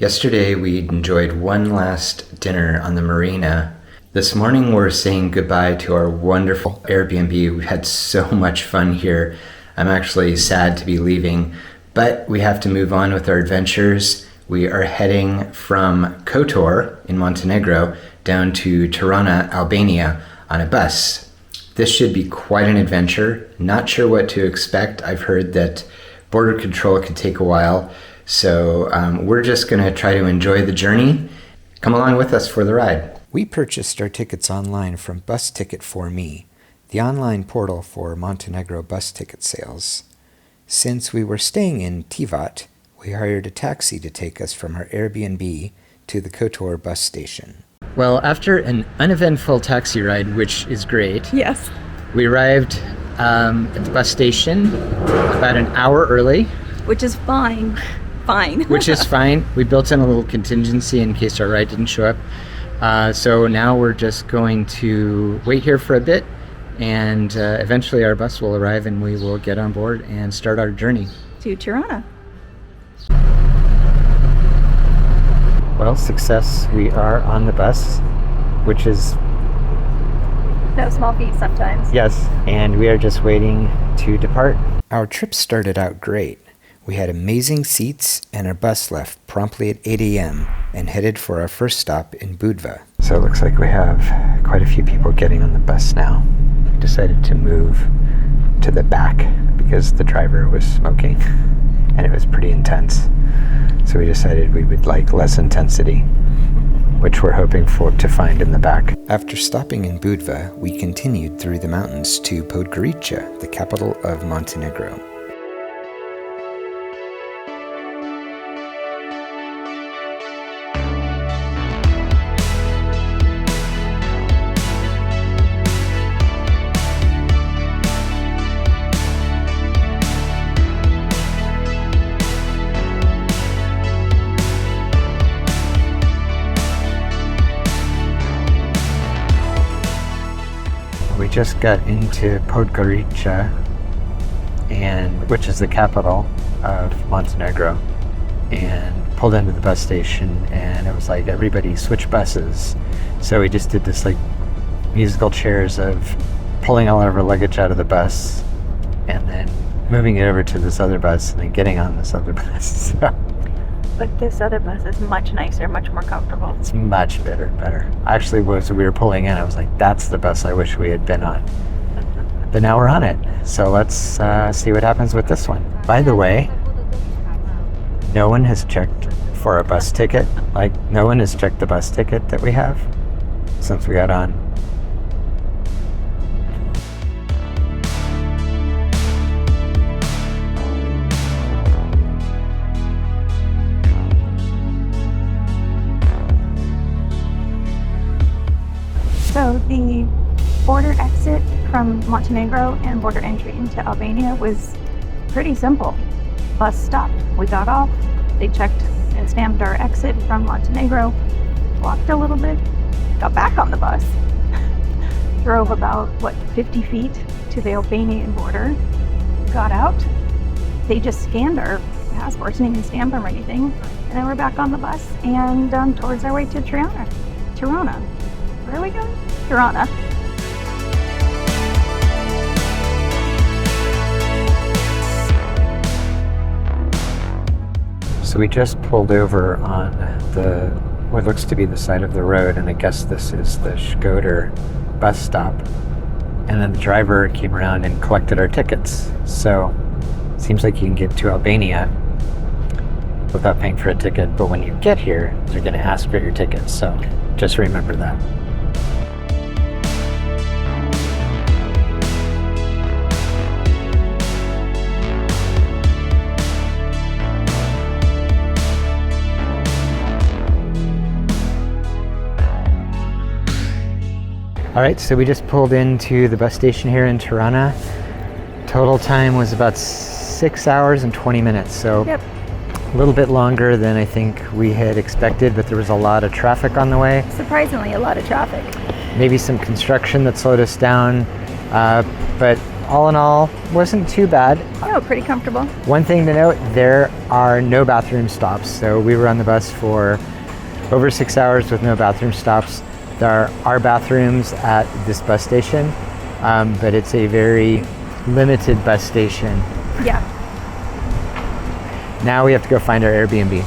Yesterday, we enjoyed one last dinner on the marina. This morning, we're saying goodbye to our wonderful Airbnb. We had so much fun here. I'm actually sad to be leaving, but we have to move on with our adventures. We are heading from Kotor in Montenegro down to Tirana, Albania on a bus. This should be quite an adventure. Not sure what to expect. I've heard that border control can take a while. So we're just going to try to enjoy the journey. Come along with us for the ride. We purchased our tickets online from Bus Ticket for Me, the online portal for Montenegro bus ticket sales. Since we were staying in Tivat, we hired a taxi to take us from our Airbnb to the Kotor bus station. Well, after an uneventful taxi ride, which is great, Yes. we arrived at the bus station about an hour early. Which is fine. Which is fine. We built in a little contingency in case our ride didn't show up. So now we're just going to wait here for a bit, and eventually our bus will arrive and we will get on board and start our journey. To Tirana. Well, success. We are on the bus, which is... No small feat sometimes. Yes, and we are just waiting to depart. Our trip started out great. We had amazing seats, and our bus left promptly at 8 a.m. and headed for our first stop in Budva. So it looks like we have quite a few people getting on the bus now. We decided to move to the back because the driver was smoking and it was pretty intense. So we decided we would like less intensity, which we're hoping to find in the back. After stopping in Budva, we continued through the mountains to Podgorica, the capital of Montenegro. We just got into Podgorica, which is the capital of Montenegro, and pulled into the bus station, and it was like everybody switched buses. So we just did this like musical chairs of pulling all of our luggage out of the bus and then moving it over to this other bus and then getting on this other bus. But this other bus is much nicer, much more comfortable. It's much better. Actually, as we were pulling in, I was like, that's the bus I wish we had been on. But now we're on it. So let's see what happens with this one. By the way, no one has checked for a bus ticket. Like, no one has checked the bus ticket that we have since we got on. So the border exit from Montenegro and border entry into Albania was pretty simple. Bus stopped, we got off, they checked and stamped our exit from Montenegro, walked a little bit, got back on the bus, drove about, 50 feet to the Albanian border, got out, they just scanned our passports, didn't even stamp them or anything, and then we're back on the bus and towards our way to Tirana. Where are we going? Tirana. So we just pulled over on what looks to be the side of the road, and I guess this is the Shkoder bus stop. And then the driver came around and collected our tickets. So it seems like you can get to Albania without paying for a ticket, but when you get here, they're going to ask for your tickets. So just remember that. All right, so we just pulled into the bus station here in Tirana. Total time was about 6 hours and 20 minutes, so Yep. a little bit longer than I think we had expected, but there was a lot of traffic on the way. Surprisingly, a lot of traffic. Maybe some construction that slowed us down, but all in all, wasn't too bad. Oh, pretty comfortable. One thing to note, there are no bathroom stops. So we were on the bus for over 6 hours with no bathroom stops. There are bathrooms at this bus station, but it's a very limited bus station. Yeah. Now we have to go find our Airbnb.